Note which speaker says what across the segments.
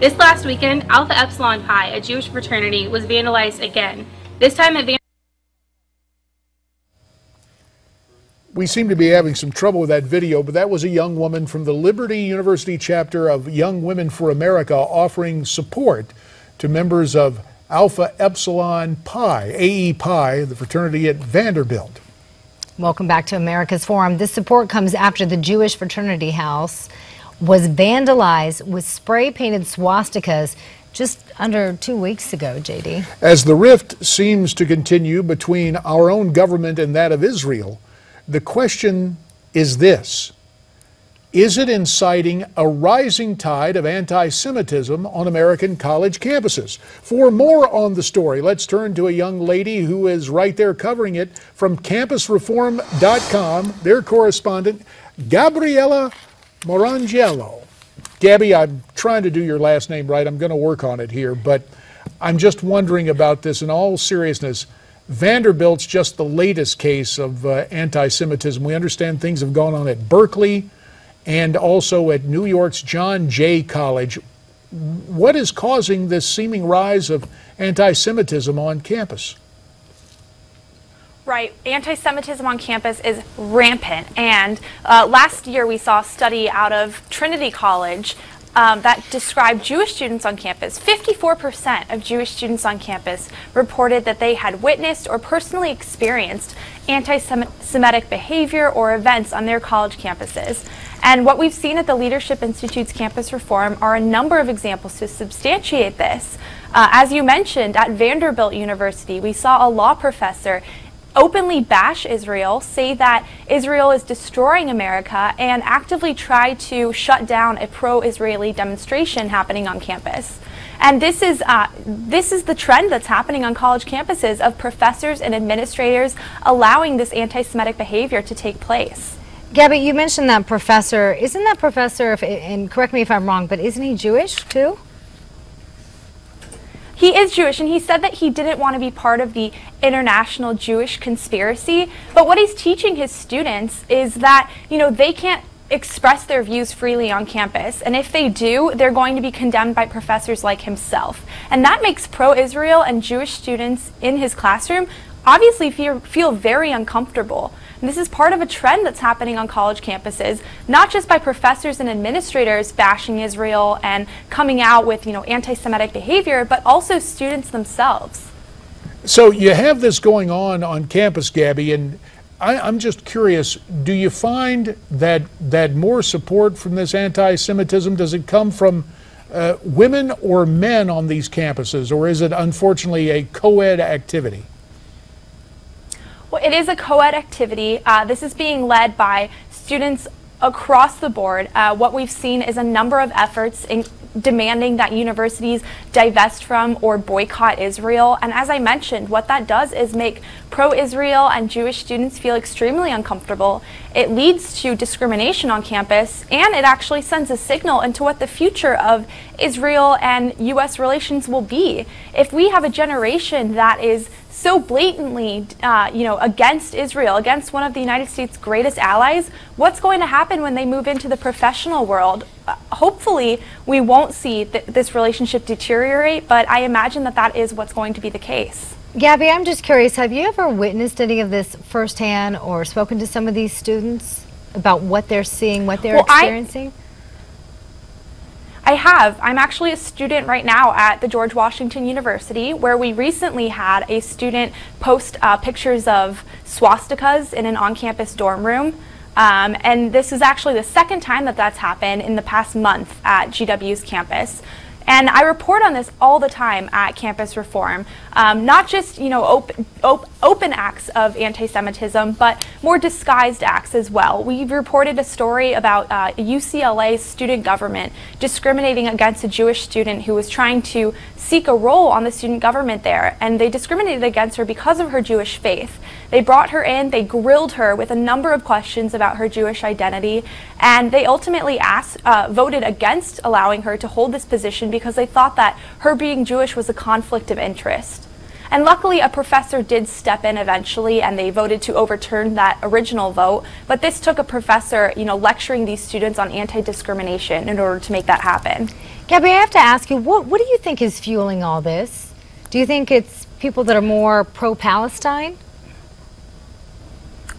Speaker 1: This last weekend, Alpha Epsilon Pi, a Jewish fraternity, was vandalized again. This time at
Speaker 2: We seem to be having some trouble with that video, but that was a young woman from the Liberty University chapter of Young Women for America offering support to members of Alpha Epsilon Pi, AE Pi, the fraternity at Vanderbilt.
Speaker 3: Welcome back to America's Forum. This support comes after the Jewish fraternity house was vandalized with spray-painted swastikas just under 2 weeks ago, JD. As
Speaker 2: the rift seems to continue between our own government and that of Israel, the question is this: is it inciting a rising tide of anti-Semitism on American college campuses? For more on the story, let's turn to a young lady who is right there covering it from campusreform.com, their correspondent, Gabby Morrongiello. Gabby, I'm trying to do your last name right. I'm going to work on it here, but I'm just wondering about this in all seriousness. Vanderbilt's just the latest case of anti-Semitism. We understand things have gone on at Berkeley and also at New York's John Jay College. What is causing this seeming rise of anti-Semitism on campus?
Speaker 4: Right. Anti-Semitism on campus is rampant. And last year we saw a study out of Trinity College that described Jewish students on campus. 54% of Jewish students on campus reported that they had witnessed or personally experienced anti-Semitic behavior or events on their college campuses. And what we've seen at the Leadership Institute's campus reform are a number of examples to substantiate this. As you mentioned, at Vanderbilt University, we saw a law professor openly bash Israel, say that Israel is destroying America, and actively try to shut down a pro-Israeli demonstration happening on campus. And this is the trend that's happening on college campuses of professors and administrators allowing this anti-Semitic behavior to take place.
Speaker 3: Gabby, you mentioned that professor. Isn't that professor, and correct me if I'm wrong, but isn't he Jewish too?
Speaker 4: He is Jewish, and he said that he didn't want to be part of the international Jewish conspiracy. But what he's teaching his students is that, they can't express their views freely on campus. And if they do, they're going to be condemned by professors like himself. And that makes pro-Israel and Jewish students in his classroom obviously feel very uncomfortable. And this is part of a trend that's happening on college campuses, not just by professors and administrators bashing Israel and coming out with, anti-Semitic behavior, but also students themselves.
Speaker 2: So you have this going on campus, Gabby, and I'm just curious, do you find that more support from this anti-Semitism, does it come from women or men on these campuses, or is it unfortunately a co-ed activity?
Speaker 4: Well, it is a co-ed activity. This is being led by students across the board. What we've seen is a number of efforts in demanding that universities divest from or boycott Israel. And as I mentioned, what that does is make pro-Israel and Jewish students feel extremely uncomfortable. It leads to discrimination on campus, and it actually sends a signal into what the future of Israel and U.S. relations will be. If we have a generation that is so blatantly, against Israel, against one of the United States' greatest allies, what's going to happen when they move into the professional world? Hopefully, we won't see this relationship deteriorate, but I imagine that is what's going to be the case.
Speaker 3: Gabby, I'm just curious, have you ever witnessed any of this firsthand or spoken to some of these students about what they're seeing, what they're experiencing?
Speaker 4: I have. I'm actually a student right now at the George Washington University, where we recently had a student post pictures of swastikas in an on-campus dorm room. And this is actually the second time that's happened in the past month at GW's campus. And I report on this all the time at Campus Reform, not just open acts of anti-Semitism, but more disguised acts as well. We've reported a story about UCLA student government discriminating against a Jewish student who was trying to seek a role on the student government there, and they discriminated against her because of her Jewish faith. They brought her in, they grilled her with a number of questions about her Jewish identity, and they ultimately voted against allowing her to hold this position because they thought that her being Jewish was a conflict of interest. And luckily, a professor did step in eventually, and they voted to overturn that original vote. But this took a professor, lecturing these students on anti-discrimination in order to make that happen.
Speaker 3: Gabby, I have to ask you, what do you think is fueling all this? Do you think it's people that are more pro-Palestine?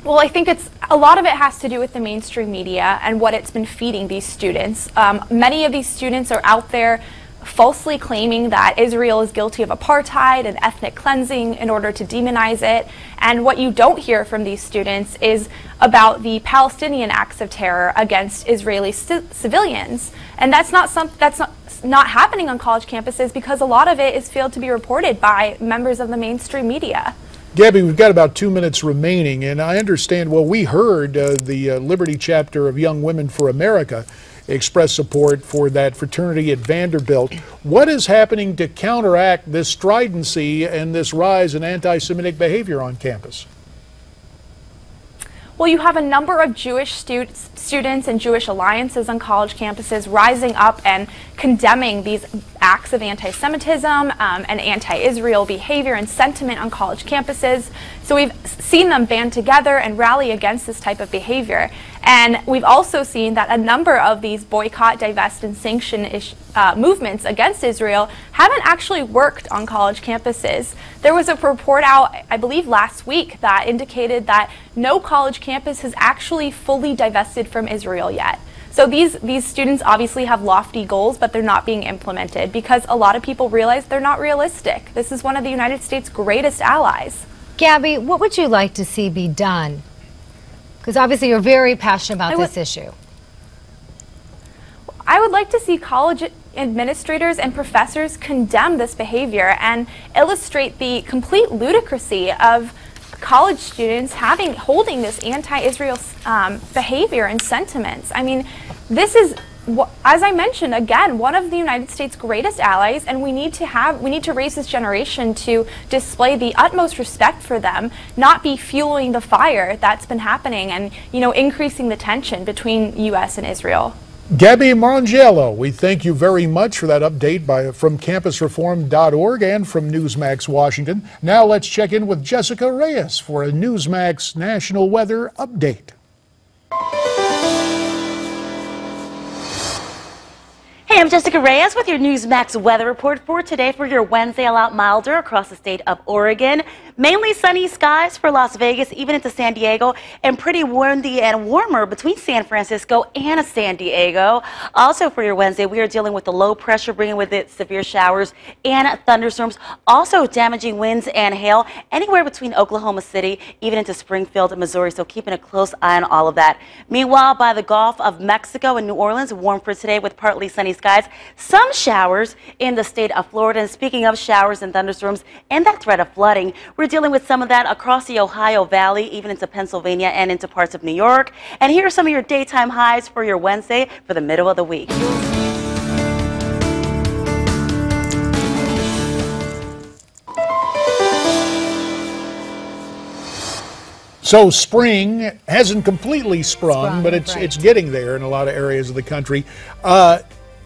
Speaker 4: Well, I think a lot of it has to do with the mainstream media and what it's been feeding these students. Many of these students are out there falsely claiming that Israel is guilty of apartheid and ethnic cleansing in order to demonize it. And what you don't hear from these students is about the Palestinian acts of terror against Israeli civilians. And that's not happening on college campuses because a lot of it is failed to be reported by members of the mainstream media.
Speaker 2: Gabby, we've got about 2 minutes remaining, and I understand, well, we heard the Liberty chapter of Young Women for America express support for that fraternity at Vanderbilt. What is happening to counteract this stridency and this rise in anti-Semitic behavior on campus?
Speaker 4: Well, you have a number of Jewish students and Jewish alliances on college campuses rising up and condemning these acts of anti-Semitism and anti-Israel behavior and sentiment on college campuses. So we've seen them band together and rally against this type of behavior. And we've also seen that a number of these boycott, divest, and sanction movements against Israel haven't actually worked on college campuses. There was a report out, I believe last week, that indicated that no college campus has actually fully divested from Israel yet. So these students obviously have lofty goals, but they're not being implemented because a lot of people realize they're not realistic. This is one of the United States' greatest allies.
Speaker 3: Gabby, what would you like to see be done? Because obviously you're very passionate about this issue.
Speaker 4: I would like to see college administrators and professors condemn this behavior and illustrate the complete ludicrousy of college students holding this anti-Israel behavior and sentiments. I mean, this is, as I mentioned, again, one of the United States' greatest allies, and we need to raise this generation to display the utmost respect for them, not be fueling the fire that's been happening and, increasing the tension between U.S. and Israel.
Speaker 2: Gabby Morrongiello, we thank you very much for that update from campusreform.org and from Newsmax Washington. Now let's check in with Jessica Reyes for a Newsmax National Weather Update.
Speaker 5: Hey, I'm Jessica Reyes with your Newsmax weather report for today for your Wednesday. A lot milder across the state of Oregon. Mainly sunny skies for Las Vegas, even into San Diego, and pretty windy and warmer between San Francisco and San Diego. Also for your Wednesday, we are dealing with the low pressure, bringing with it severe showers and thunderstorms, also damaging winds and hail anywhere between Oklahoma City, even into Springfield, Missouri. So keeping a close eye on all of that. Meanwhile, by the Gulf of Mexico and New Orleans, warm for today with partly sunny skies. Some showers in the state of Florida. And speaking of showers and thunderstorms and that threat of flooding, we're dealing with some of that across the Ohio Valley, even into Pennsylvania and into parts of New York. And here are some of your daytime highs for your Wednesday for the middle of the week.
Speaker 2: So spring hasn't completely sprung, but it's getting there in a lot of areas of the country.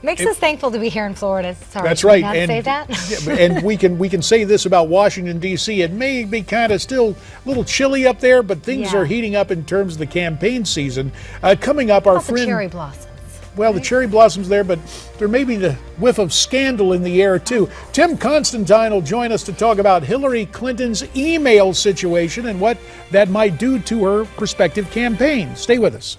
Speaker 3: Makes us thankful to be here in Florida. Sorry,
Speaker 2: that's right.
Speaker 3: Not say that.
Speaker 2: And we can say this about Washington, D.C. It may be kind of still a little chilly up there, but things are heating up in terms of the campaign season. Coming up, our friend...
Speaker 3: the cherry blossoms.
Speaker 2: Well, the cherry blossoms there, but there may be the whiff of scandal in the air, too. Tim Constantine will join us to talk about Hillary Clinton's email situation and what that might do to her prospective campaign. Stay with us.